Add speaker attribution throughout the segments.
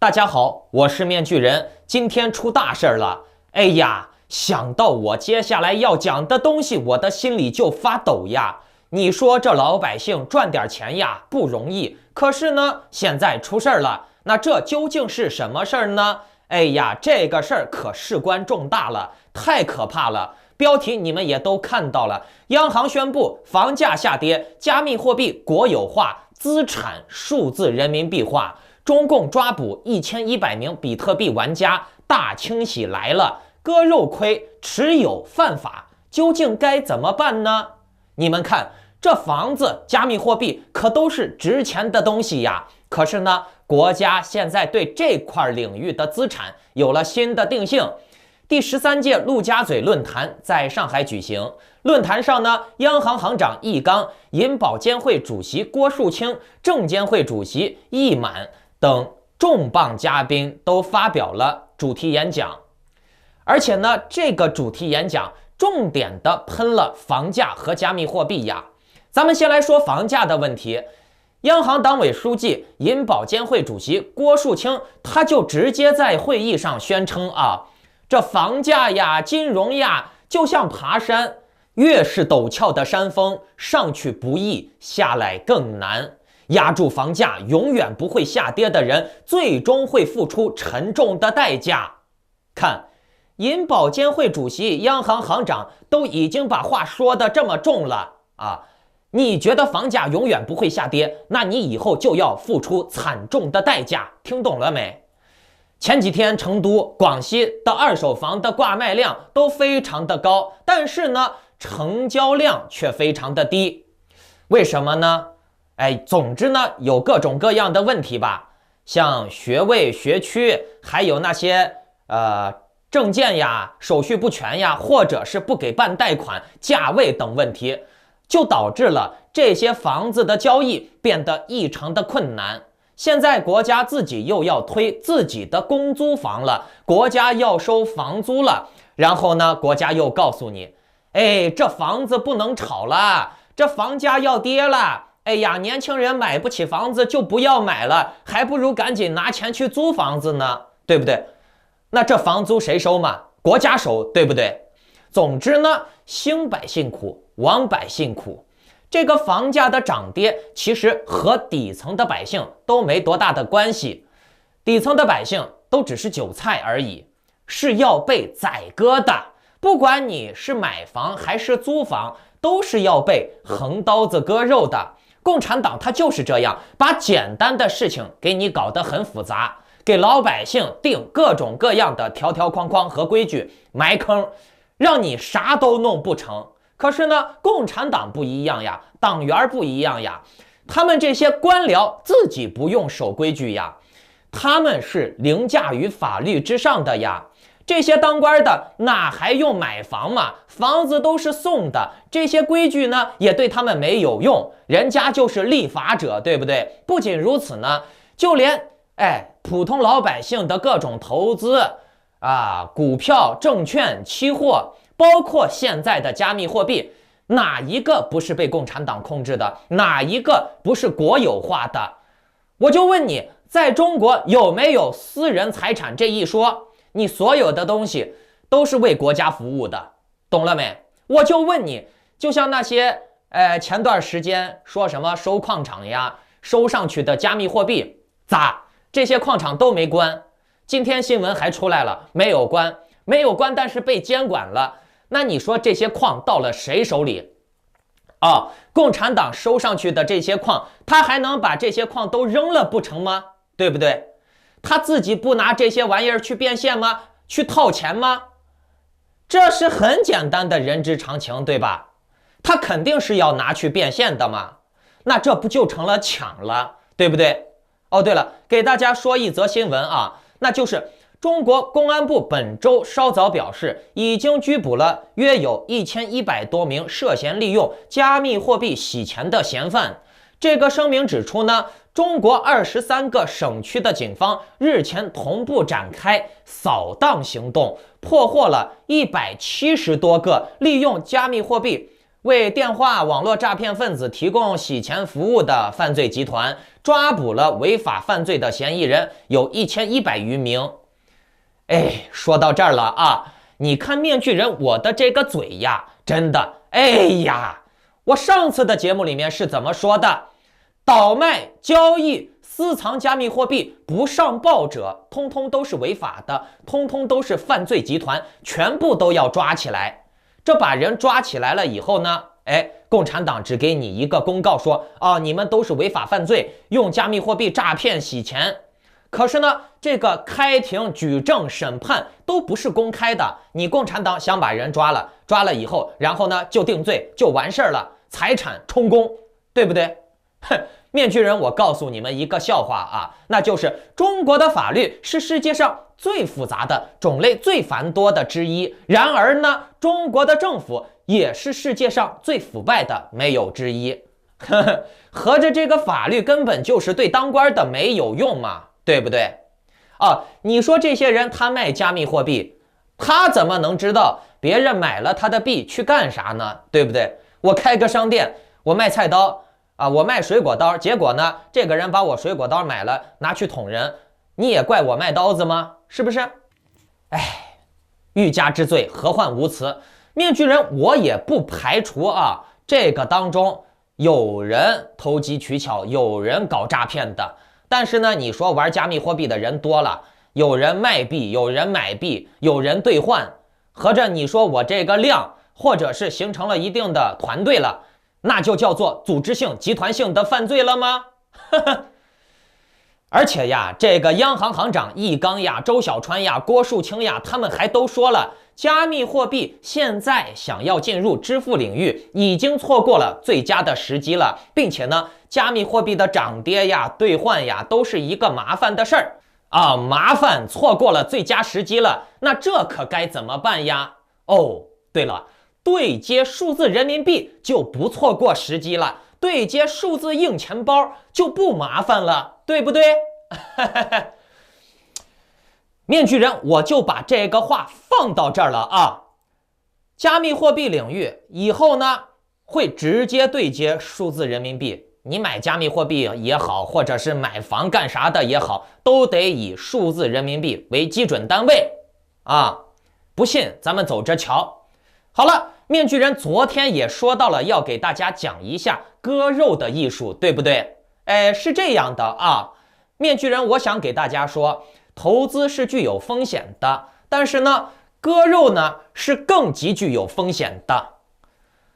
Speaker 1: 大家好，我是面具人，今天出大事了。哎呀，想到我接下来要讲的东西，我的心里就发抖呀。你说这老百姓赚点钱呀，不容易。可是呢，现在出事儿了，那这究竟是什么事儿呢？哎呀，这个事儿可事关重大了，太可怕了。标题你们也都看到了，央行宣布房价下跌，加密货币国有化，资产数字人民币化。中共抓捕1100名比特币玩家，大清洗来了，割肉亏，持有犯法，究竟该怎么办呢？你们看，这房子、加密货币可都是值钱的东西呀。可是呢，国家现在对这块领域的资产有了新的定性。第13届陆家嘴论坛在上海举行，论坛上呢，央行行长易纲、银保监会主席郭树清、证监会主席易满等重磅嘉宾都发表了主题演讲，而且呢，这个主题演讲重点的喷了房价和加密货币呀。咱们先来说房价的问题，央行党委书记、银保监会主席郭树清他就直接在会议上宣称啊，这房价呀、金融呀，就像爬山，越是陡峭的山峰，上去不易，下来更难。压住房价永远不会下跌的人，最终会付出沉重的代价。看，银保监会主席、央行行长都已经把话说得这么重了啊！你觉得房价永远不会下跌，那你以后就要付出惨重的代价，听懂了没？前几天成都、广西的二手房的挂卖量都非常的高，但是呢，成交量却非常的低，为什么呢？总之呢，有各种各样的问题吧，像学位、学区，还有那些证件呀、手续不全呀，或者是不给办贷款、价位等问题，就导致了这些房子的交易变得异常的困难。现在国家自己又要推自己的公租房了，国家要收房租了，然后呢，国家又告诉你，这房子不能炒了，这房价要跌了。哎呀，年轻人买不起房子就不要买了，还不如赶紧拿钱去租房子呢，对不对？那这房租谁收嘛？国家收，对不对？总之呢，兴百姓苦，亡百姓苦。这个房价的涨跌其实和底层的百姓都没多大的关系，底层的百姓都只是韭菜而已，是要被宰割的。不管你是买房还是租房，都是要被横刀子割肉的。共产党他就是这样，把简单的事情给你搞得很复杂，给老百姓定各种各样的条条框框和规矩，埋坑，让你啥都弄不成。可是呢，共产党不一样呀，党员不一样呀，他们这些官僚自己不用守规矩呀，他们是凌驾于法律之上的呀。这些当官的哪还用买房嘛？房子都是送的，这些规矩呢也对他们没有用，人家就是立法者，对不对？不仅如此呢，就连普通老百姓的各种投资啊，股票、证券、期货，包括现在的加密货币，哪一个不是被共产党控制的？哪一个不是国有化的？我就问你，在中国有没有私人财产这一说？你所有的东西都是为国家服务的，懂了没？我就问你，就像那些前段时间说什么收矿场呀，收上去的加密货币，咋这些矿场都没关？今天新闻还出来了，没有关，但是被监管了。那你说这些矿到了谁手里？共产党收上去的这些矿，他还能把这些矿都扔了不成吗？对不对？他自己不拿这些玩意儿去变现吗？去套钱吗？这是很简单的人之常情，对吧？他肯定是要拿去变现的嘛，那这不就成了抢了，对不对？对了，给大家说一则新闻啊，那就是中国公安部本周稍早表示，已经拘捕了约有1100多名涉嫌利用加密货币洗钱的嫌犯。这个声明指出呢，中国23个省区的警方日前同步展开扫荡行动，破获了170多个利用加密货币为电话网络诈骗分子提供洗钱服务的犯罪集团抓捕了违法犯罪的嫌疑人有1100余名。哎，说到这儿了啊，你看面具人我的这个嘴呀，真的，哎呀，我上次的节目里面是怎么说的？倒卖、交易、私藏加密货币不上报者，通通都是违法的，通通都是犯罪集团，全部都要抓起来。这把人抓起来了以后呢，共产党只给你一个公告说，你们都是违法犯罪，用加密货币诈骗洗钱。可是呢，这个开庭、举证、审判都不是公开的。你共产党想把人抓了以后，然后呢就定罪，就完事儿了，财产充公，对不对？哼，面具人，我告诉你们一个笑话啊，那就是中国的法律是世界上最复杂的、种类最繁多的之一。然而呢，中国的政府也是世界上最腐败的，没有之一。合着这个法律根本就是对当官的没有用嘛，对不对？你说这些人他卖加密货币，他怎么能知道别人买了他的币去干啥呢？对不对？我开个商店，我卖菜刀我卖水果刀，结果呢，这个人把我水果刀买了，拿去捅人，你也怪我卖刀子吗？是不是？哎，欲加之罪，何患无辞？面具人，我也不排除这个当中有人投机取巧，有人搞诈骗的。但是呢，你说玩加密货币的人多了，有人卖币，有人买币，有人兑换，合着你说我这个量，或者是形成了一定的团队了，那就叫做组织性、集团性的犯罪了吗？而且呀，这个央行行长易纲呀、周小川呀、郭树清呀，他们还都说了，加密货币现在想要进入支付领域，已经错过了最佳的时机了，并且呢，加密货币的涨跌呀、兑换呀，都是一个麻烦的事儿麻烦，错过了最佳时机了，那这可该怎么办呀？对了，对接数字人民币就不错过时机了，对接数字硬钱包就不麻烦了，对不对？面具人，我就把这个话放到这儿了加密货币领域以后呢，会直接对接数字人民币，你买加密货币也好，或者是买房干啥的也好，都得以数字人民币为基准单位不信咱们走着瞧。好了，面具人昨天也说到了要给大家讲一下割肉的艺术，对不对？是这样的面具人，我想给大家说，投资是具有风险的，但是呢，割肉呢是更极具有风险的。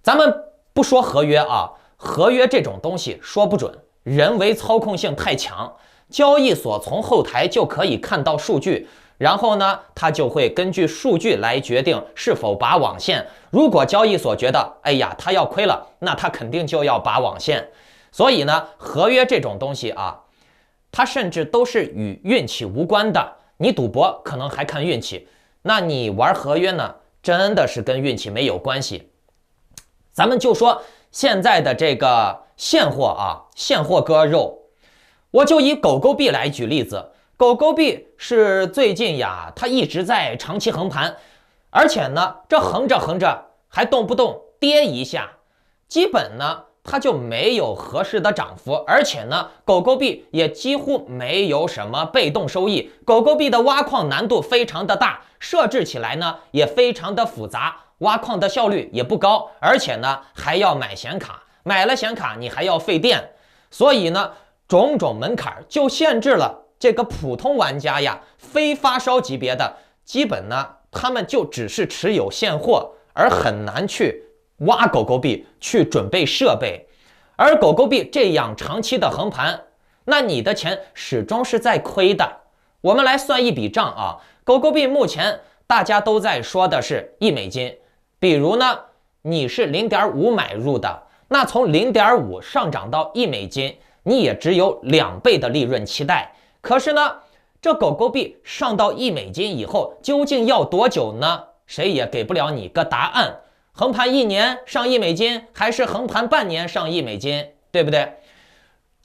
Speaker 1: 咱们不说合约合约这种东西说不准，人为操控性太强，交易所从后台就可以看到数据，然后呢，他就会根据数据来决定是否拔网线。如果交易所觉得他要亏了，那他肯定就要拔网线。所以呢，合约这种东西它甚至都是与运气无关的。你赌博可能还看运气，那你玩合约呢，真的是跟运气没有关系。咱们就说现在的这个现货现货割肉，我就以狗狗币来举例子。狗狗币是最近它一直在长期横盘，而且呢，这横着横着还动不动跌一下，基本呢它就没有合适的涨幅，而且呢，狗狗币也几乎没有什么被动收益。狗狗币的挖矿难度非常的大，设置起来呢也非常的复杂，挖矿的效率也不高，而且呢还要买显卡，买了显卡你还要费电，所以呢种种门槛就限制了这个普通玩家非发烧级别的，基本呢他们就只是持有现货，而很难去挖狗狗币去准备设备。而狗狗币这样长期的横盘，那你的钱始终是在亏的。我们来算一笔账狗狗币目前大家都在说的是$1，比如呢你是0.5买入的，那从0.5上涨到$1，你也只有2倍的利润期待。可是呢，这狗狗币上到$1以后究竟要多久呢？谁也给不了你个答案。横盘1年上$1，还是横盘半年上$1，对不对？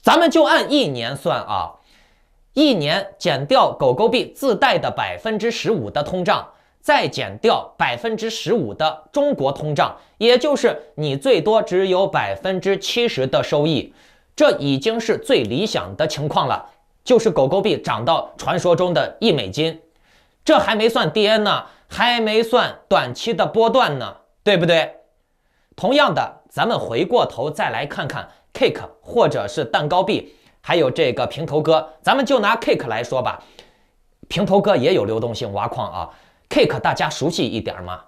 Speaker 1: 咱们就按1年算1年减掉狗狗币自带的15%的通胀，再减掉15%的中国通胀，也就是你最多只有70%的收益，这已经是最理想的情况了。就是狗狗币涨到传说中的$1，这还没算跌呢，还没算短期的波段呢，对不对？同样的，咱们回过头再来看看 Cake 或者是蛋糕币，还有这个平头哥，咱们就拿 Cake 来说吧。平头哥也有流动性挖矿啊 ，Cake 大家熟悉一点吗？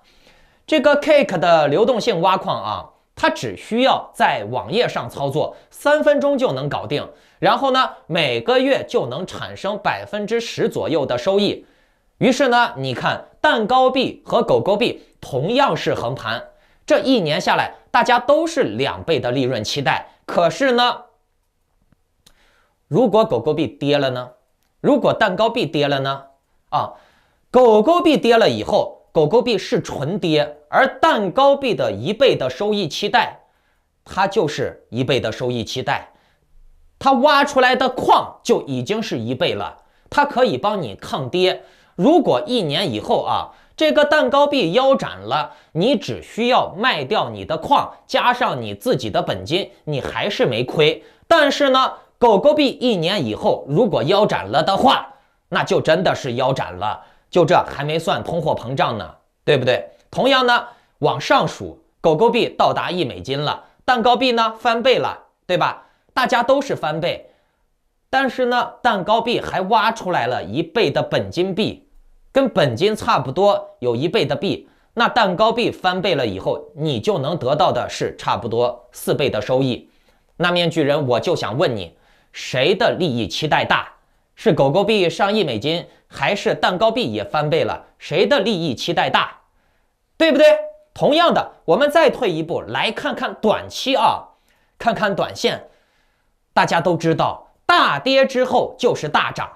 Speaker 1: 这个 Cake 的流动性挖矿啊，它只需要在网页上操作，3分钟就能搞定。然后呢，每个月就能产生10%左右的收益。于是呢，你看蛋糕币和狗狗币同样是横盘，这1年下来，大家都是2倍的利润期待。可是呢，如果狗狗币跌了呢？如果蛋糕币跌了呢？狗狗币跌了以后，狗狗币是纯跌，而蛋糕币的1倍的收益期待，它就是1倍的收益期待。它挖出来的矿就已经是1倍了，它可以帮你抗跌。如果1年以后这个蛋糕币腰斩了，你只需要卖掉你的矿，加上你自己的本金，你还是没亏。但是呢，狗狗币1年以后如果腰斩了的话，那就真的是腰斩了。就这还没算通货膨胀呢，对不对？同样呢，往上数，狗狗币到达$1了，蛋糕币呢翻倍了，对吧？大家都是翻倍，但是呢，蛋糕币还挖出来了1倍的本金币，跟本金差不多，有1倍的币。那蛋糕币翻倍了以后，你就能得到的是差不多4倍的收益。那面具人，我就想问你，谁的利益期待大？是狗狗币上$1，还是蛋糕币也翻倍了？谁的利益期待大？对不对？同样的，我们再退一步来看看短期看看短线。大家都知道，大跌之后就是大涨，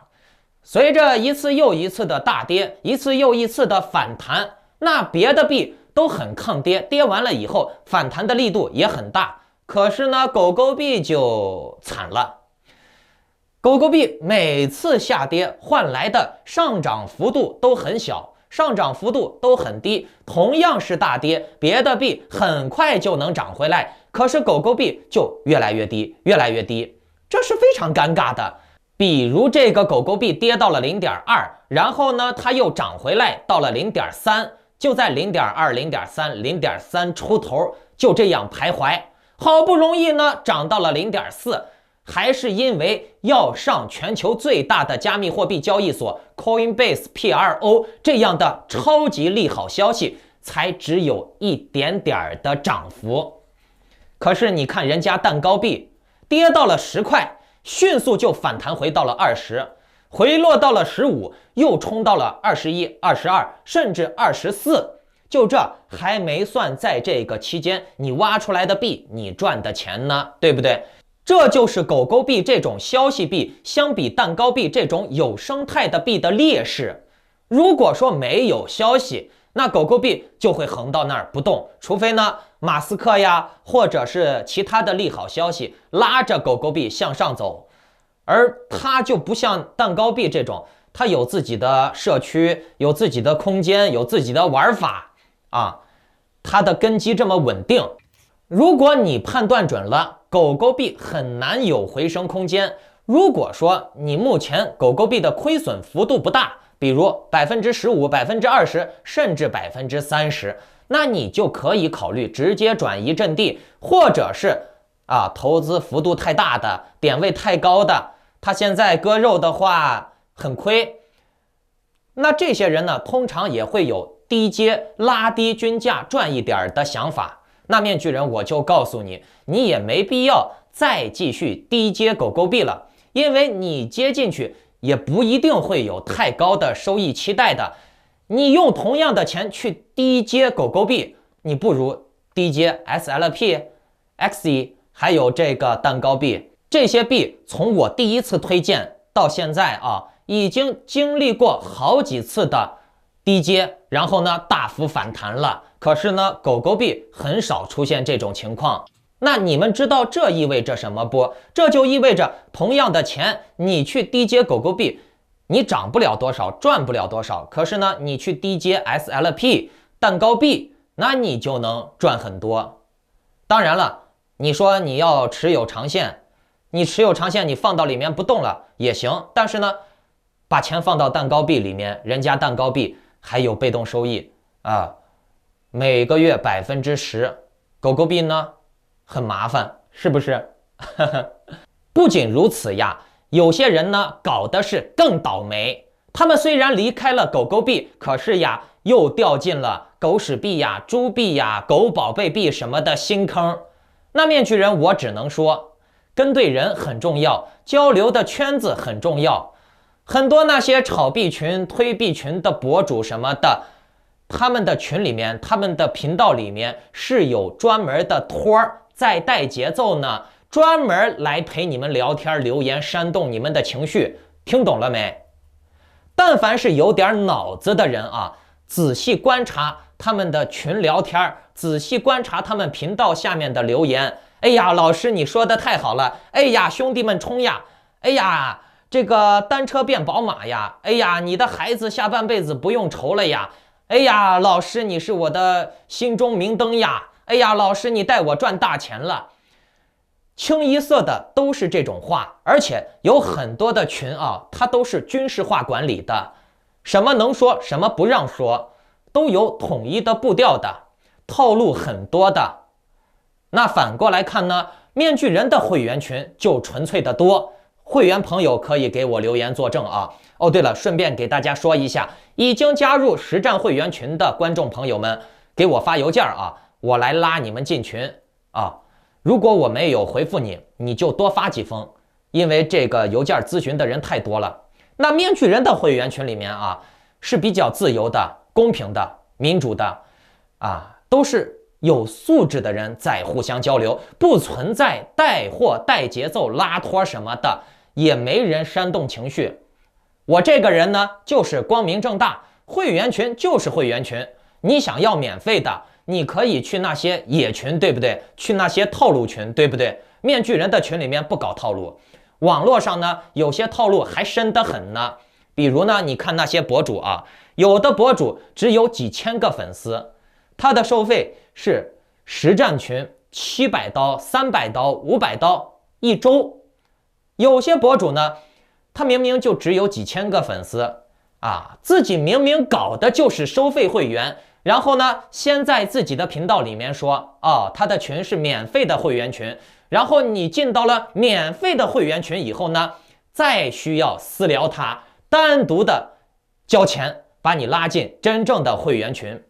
Speaker 1: 随着一次又一次的大跌，一次又一次的反弹，那别的币都很抗跌，跌完了以后反弹的力度也很大。可是呢，狗狗币就惨了。狗狗币每次下跌换来的上涨幅度都很小，上涨幅度都很低。同样是大跌，别的币很快就能涨回来，可是狗狗币就越来越低，越来越低，这是非常尴尬的。比如这个狗狗币跌到了0.2，然后呢，它又涨回来到了0.3，就在0.2、0.3、0.3出头，就这样徘徊。好不容易呢，涨到了0.4，还是因为要上全球最大的加密货币交易所 Coinbase PRO 这样的超级利好消息，才只有一点点的涨幅。可是你看人家蛋糕币跌到了10块，迅速就反弹回到了20，回落到了15，又冲到了21、22，甚至24。就这还没算在这个期间你挖出来的币你赚的钱呢，对不对？这就是狗狗币这种消息币相比蛋糕币这种有生态的币的劣势。如果说没有消息，那狗狗币就会横到那儿不动，除非呢马斯克呀或者是其他的利好消息拉着狗狗币向上走。而它就不像蛋糕币这种，它有自己的社区，有自己的空间，有自己的玩法它的根基这么稳定。如果你判断准了狗狗币很难有回升空间，如果说你目前狗狗币的亏损幅度不大，比如15%、20%，甚至30%，那你就可以考虑直接转移阵地，或者是投资幅度太大的，点位太高的，他现在割肉的话很亏。那这些人呢，通常也会有低阶拉低均价赚一点的想法。那面具人，我就告诉你，你也没必要再继续低接狗狗币了，因为你接进去也不一定会有太高的收益期待的。你用同样的钱去低接狗狗币，你不如低接 SLP、XE 还有这个蛋糕币。这些币从我第一次推荐到现在已经经历过好几次的低接，然后呢大幅反弹了。可是呢，狗狗币很少出现这种情况。那你们知道这意味着什么不？这就意味着同样的钱，你去低接狗狗币，你涨不了多少，赚不了多少，可是呢，你去低接 SLP 蛋糕币，那你就能赚很多。当然了，你说你要持有长线，你持有长线，你放到里面不动了也行，但是呢，把钱放到蛋糕币里面，人家蛋糕币还有被动收益啊，每个月10%，狗狗币呢很麻烦，是不是？不仅如此呀，有些人呢搞的是更倒霉，他们虽然离开了狗狗币，可是呀又掉进了狗屎币呀、猪币呀、狗宝贝币什么的新坑。那面具人，我只能说，跟对人很重要，交流的圈子很重要。很多那些炒币群、推币群的博主什么的，他们的群里面、他们的频道里面是有专门的托儿在带节奏呢，专门来陪你们聊天、留言、煽动你们的情绪，听懂了没？但凡是有点脑子的人啊，仔细观察他们的群聊天，仔细观察他们频道下面的留言。哎呀，老师你说的太好了！哎呀，兄弟们冲呀！哎呀，这个单车变宝马呀！哎呀，你的孩子下半辈子不用愁了呀！哎呀，老师你是我的心中明灯呀！哎呀，老师你带我赚大钱了。清一色的都是这种话，而且有很多的群啊，它都是军事化管理的，什么能说，什么不让说，都有统一的步调的，套路很多的。那反过来看呢，面具人的会员群就纯粹的多，会员朋友可以给我留言作证啊。哦，对了，顺便给大家说一下，已经加入实战会员群的观众朋友们，给我发邮件啊，我来拉你们进群啊。如果我没有回复你，你就多发几封，因为这个邮件咨询的人太多了。那面具人的会员群里面啊，是比较自由的、公平的、民主的啊，都是有素质的人在互相交流，不存在带货、带节奏、拉托什么的，也没人煽动情绪。我这个人呢，就是光明正大，会员群就是会员群，你想要免费的，你可以去那些野群，对不对？去那些套路群，对不对？面具人的群里面不搞套路，网络上呢有些套路还深得很呢。比如呢，你看那些博主啊，有的博主只有几千个粉丝，他的收费是实战群700刀、300刀、500刀一周。有些博主呢，他明明就只有几千个粉丝啊，自己明明搞的就是收费会员，然后呢，先在自己的频道里面说，哦，他的群是免费的会员群，然后你进到了免费的会员群以后呢，再需要私聊他，单独的交钱把你拉进真正的会员群。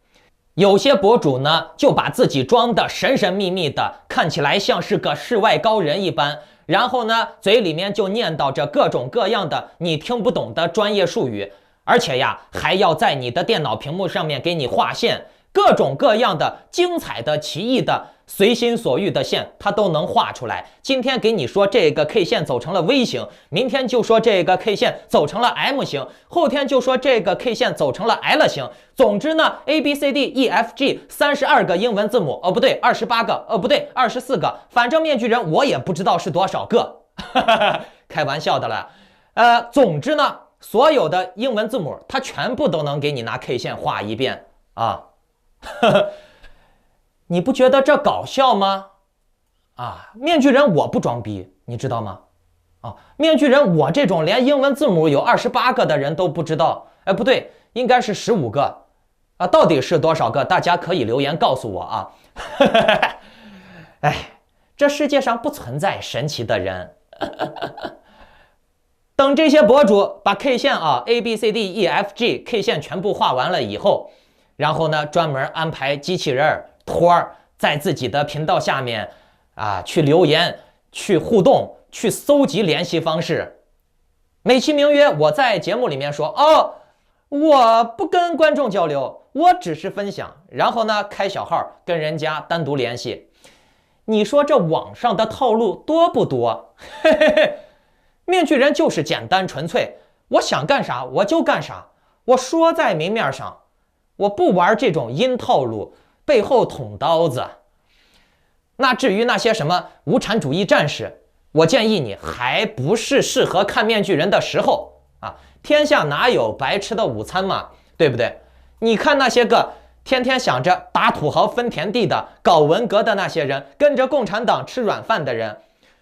Speaker 1: 有些博主呢，就把自己装的神神秘秘的，看起来像是个世外高人一般，然后呢，嘴里面就念叨着各种各样的你听不懂的专业术语，而且呀，还要在你的电脑屏幕上面给你画线，各种各样的精彩的、奇异的、随心所欲的线，它都能画出来。今天给你说这个 K 线走成了 V 型，明天就说这个 K 线走成了 M 型，后天就说这个 K 线走成了 L 型。总之呢 ，ABCDEFG 32个英文字母，哦不对，28个，哦不对，24个，反正面具人我也不知道是多少个，开玩笑的了。总之呢，所有的英文字母，它全部都能给你拿 K 线画一遍啊。你不觉得这搞笑吗？啊，面具人我不装逼，你知道吗？啊，面具人我这种连英文字母有28个的人都不知道，哎，不对，应该是15个啊，到底是多少个？大家可以留言告诉我啊。哎，这世界上不存在神奇的人。等这些博主把 K 线啊 ABCDEFG K 线全部画完了以后，然后呢，专门安排机器人托儿在自己的频道下面啊去留言、去互动、去搜集联系方式，美其名曰我在节目里面说哦，我不跟观众交流，我只是分享，然后呢开小号跟人家单独联系。你说这网上的套路多不多？嘿嘿嘿，面具人就是简单纯粹，我想干啥我就干啥，我说在明面上，我不玩这种阴套路，背后捅刀子。那至于那些什么无产主义战士，我建议你还不是适合看面具人的时候啊！天下哪有白吃的午餐嘛，对不对？你看那些个天天想着打土豪分田地的、搞文革的那些人，跟着共产党吃软饭的人，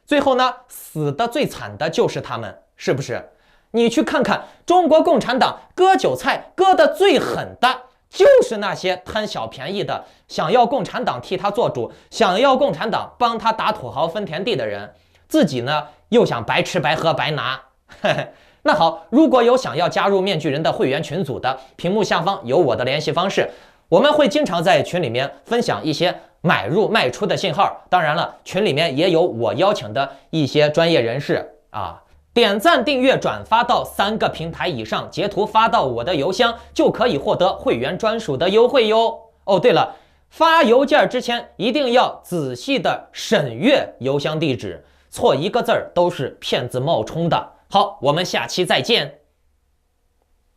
Speaker 1: 最后呢，死的最惨的就是他们，是不是？你去看看中国共产党割韭菜割的最狠的，就是那些贪小便宜的，想要共产党替他做主，想要共产党帮他打土豪分田地的人，自己呢又想白吃白喝白拿。那好，如果有想要加入面具人的会员群组的，屏幕下方有我的联系方式，我们会经常在群里面分享一些买入卖出的信号。当然了，群里面也有我邀请的一些专业人士啊。点赞、订阅、转发到3个平台以上，截图发到我的邮箱，就可以获得会员专属的优惠哟。哦，对了，发邮件之前一定要仔细的审阅邮箱地址，错一个字儿都是骗子冒充的。好，我们下期再见。